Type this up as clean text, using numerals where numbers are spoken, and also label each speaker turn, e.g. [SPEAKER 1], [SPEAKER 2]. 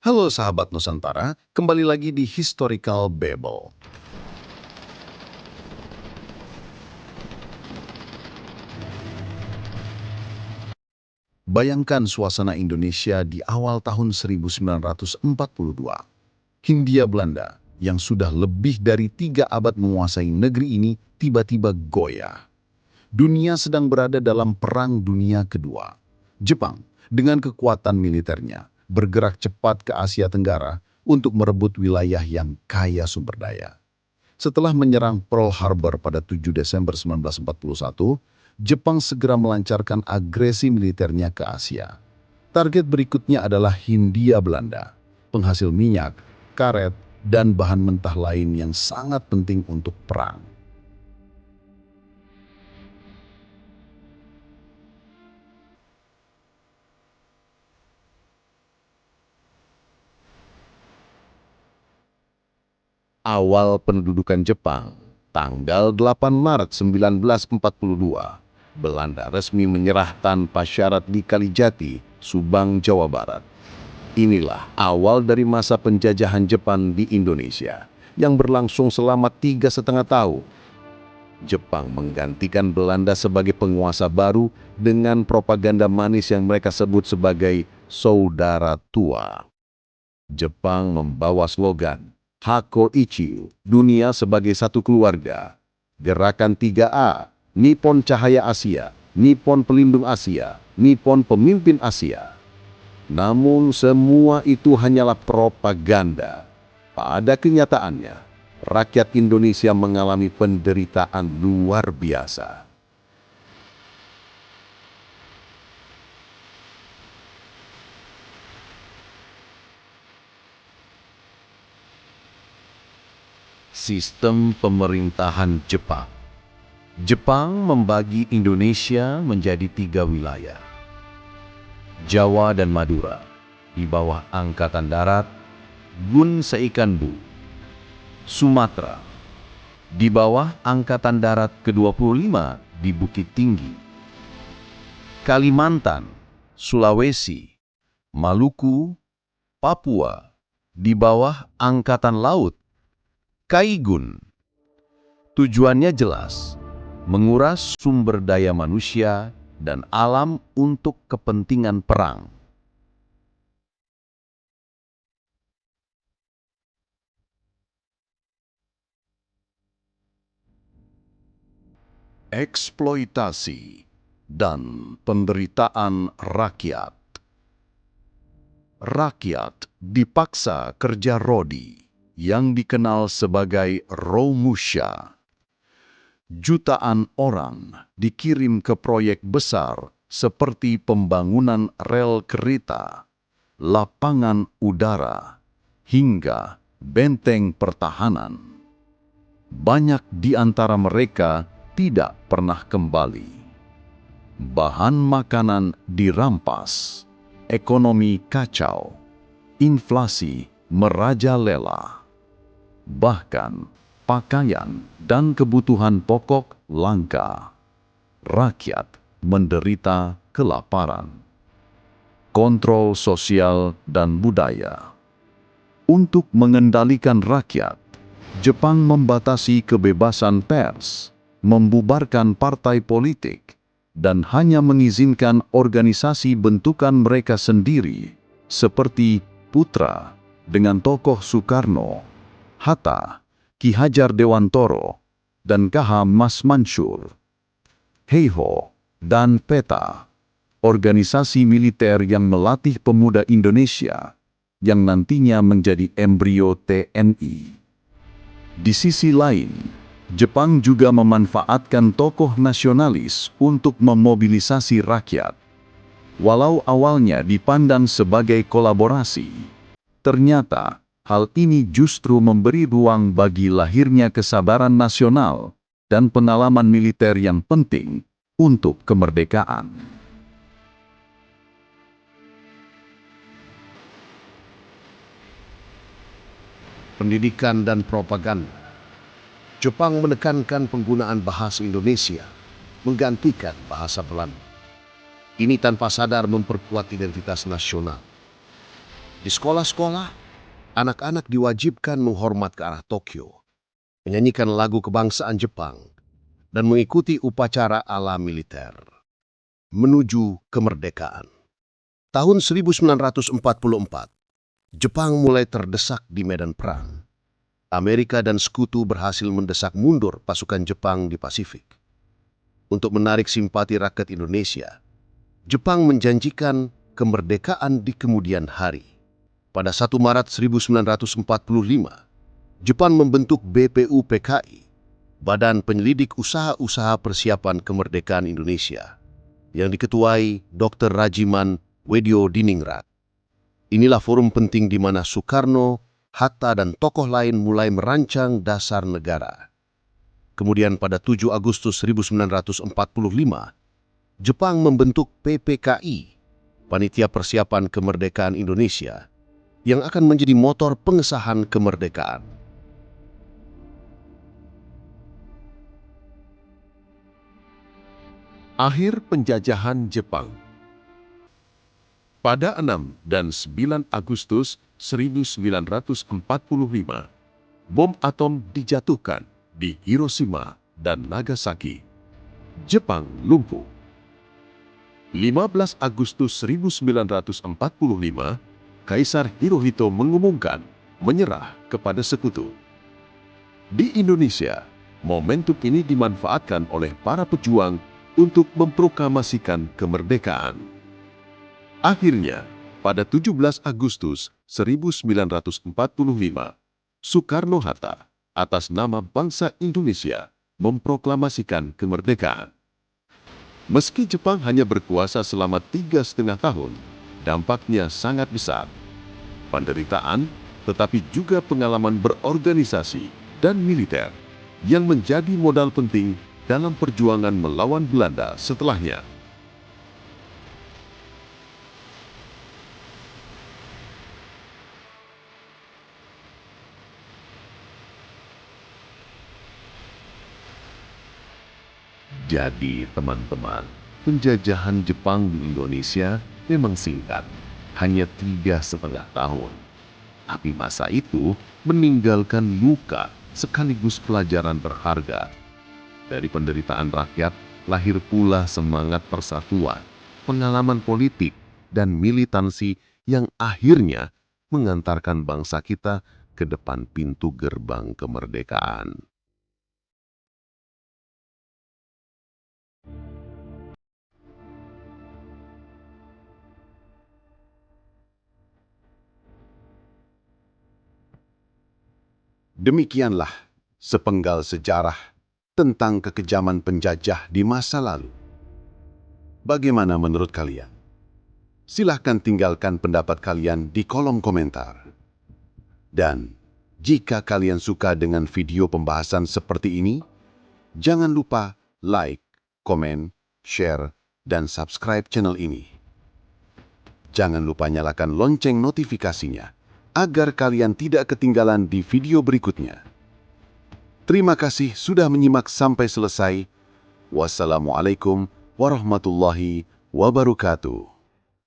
[SPEAKER 1] Halo sahabat Nusantara, kembali lagi di Historical Babble. Bayangkan suasana Indonesia di awal tahun 1942. Hindia Belanda yang sudah lebih dari 3 abad menguasai negeri ini tiba-tiba goyah. Dunia sedang berada dalam Perang Dunia Kedua. Jepang dengan kekuatan militernya bergerak cepat ke Asia Tenggara untuk merebut wilayah yang kaya sumber daya. Setelah menyerang Pearl Harbor pada 7 Desember 1941, Jepang segera melancarkan agresi militernya ke Asia. Target berikutnya adalah Hindia Belanda, penghasil minyak, karet, dan bahan mentah lain yang sangat penting untuk perang. Awal pendudukan Jepang, tanggal 8 Maret 1942, Belanda resmi menyerah tanpa syarat di Kalijati, Subang, Jawa Barat. Inilah awal dari masa penjajahan Jepang di Indonesia, yang berlangsung selama 3,5 tahun. Jepang menggantikan Belanda sebagai penguasa baru dengan propaganda manis yang mereka sebut sebagai saudara tua. Jepang membawa slogan Hako Ichiu, dunia sebagai satu keluarga. Gerakan 3A, Nippon Cahaya Asia, Nippon Pelindung Asia, Nippon Pemimpin Asia. Namun semua itu hanyalah propaganda. Pada kenyataannya, rakyat Indonesia mengalami penderitaan luar biasa. Sistem pemerintahan Jepang. Jepang membagi Indonesia menjadi 3 wilayah. Jawa dan Madura, di bawah Angkatan Darat, Gun Seikanbu. Sumatera, di bawah Angkatan Darat ke-25 di Bukit Tinggi. Kalimantan, Sulawesi, Maluku, Papua, di bawah Angkatan Laut, Kaigun. Tujuannya jelas, menguras sumber daya manusia dan alam untuk kepentingan perang. Eksploitasi dan penderitaan rakyat. Rakyat dipaksa kerja rodi yang dikenal sebagai Romusha. Jutaan orang dikirim ke proyek besar seperti pembangunan rel kereta, lapangan udara, hingga benteng pertahanan. Banyak di antara mereka tidak pernah kembali. Bahan makanan dirampas, ekonomi kacau, inflasi merajalela. Bahkan pakaian dan kebutuhan pokok langka. Rakyat menderita kelaparan. Kontrol sosial dan budaya. Untuk mengendalikan rakyat, Jepang membatasi kebebasan pers, membubarkan partai politik, dan hanya mengizinkan organisasi bentukan mereka sendiri, seperti Putra dengan tokoh Soekarno, Hatta, Ki Hajar Dewantoro, dan KH Mas Mansur, Heiho, dan PETA, organisasi militer yang melatih pemuda Indonesia, yang nantinya menjadi embrio TNI. Di sisi lain, Jepang juga memanfaatkan tokoh nasionalis untuk memobilisasi rakyat. Walau awalnya dipandang sebagai kolaborasi, ternyata hal ini justru memberi ruang bagi lahirnya kesabaran nasional dan pengalaman militer yang penting untuk kemerdekaan. Pendidikan dan propaganda. Jepang menekankan penggunaan bahasa Indonesia menggantikan bahasa Belanda. Ini tanpa sadar memperkuat identitas nasional.
[SPEAKER 2] Di sekolah-sekolah, anak-anak diwajibkan menghormat ke arah Tokyo, menyanyikan lagu kebangsaan Jepang, dan mengikuti upacara ala militer menuju kemerdekaan. Tahun 1944, Jepang mulai terdesak di medan perang. Amerika dan sekutu berhasil mendesak mundur pasukan Jepang di Pasifik. Untuk menarik simpati rakyat Indonesia, Jepang menjanjikan kemerdekaan di kemudian hari. Pada 1 Maret 1945, Jepang membentuk BPUPKI, Badan Penyelidik Usaha-Usaha Persiapan Kemerdekaan Indonesia, yang diketuai Dr. Rajiman Weddiodiningrat. Inilah forum penting di mana Soekarno, Hatta, dan tokoh lain mulai merancang dasar negara. Kemudian pada 7 Agustus 1945, Jepang membentuk PPKI, Panitia Persiapan Kemerdekaan Indonesia, yang akan menjadi motor pengesahan kemerdekaan.
[SPEAKER 1] Akhir penjajahan Jepang. Pada 6 dan 9 Agustus 1945, bom atom dijatuhkan di Hiroshima dan Nagasaki. Jepang lumpuh. 15 Agustus 1945, Kaisar Hirohito mengumumkan menyerah kepada sekutu. Di Indonesia, momentum ini dimanfaatkan oleh para pejuang untuk memproklamasikan kemerdekaan. Akhirnya, pada 17 Agustus 1945, Soekarno-Hatta atas nama bangsa Indonesia memproklamasikan kemerdekaan. Meski Jepang hanya berkuasa selama 3,5 tahun, dampaknya sangat besar. Penderitaan, tetapi juga pengalaman berorganisasi dan militer yang menjadi modal penting dalam perjuangan melawan Belanda setelahnya. Jadi teman-teman, penjajahan Jepang di Indonesia memang singkat, hanya 3,5 tahun. Tapi masa itu meninggalkan luka sekaligus pelajaran berharga. Dari penderitaan rakyat, lahir pula semangat persatuan, pengalaman politik, dan militansi yang akhirnya mengantarkan bangsa kita ke depan pintu gerbang kemerdekaan. Demikianlah sepenggal sejarah tentang kekejaman penjajah di masa lalu. Bagaimana menurut kalian? Silahkan tinggalkan pendapat kalian di kolom komentar. Dan jika kalian suka dengan video pembahasan seperti ini, jangan lupa like, komen, share, dan subscribe channel ini. Jangan lupa nyalakan lonceng notifikasinya agar kalian tidak ketinggalan di video berikutnya. Terima kasih sudah menyimak sampai selesai. Wassalamualaikum warahmatullahi wabarakatuh.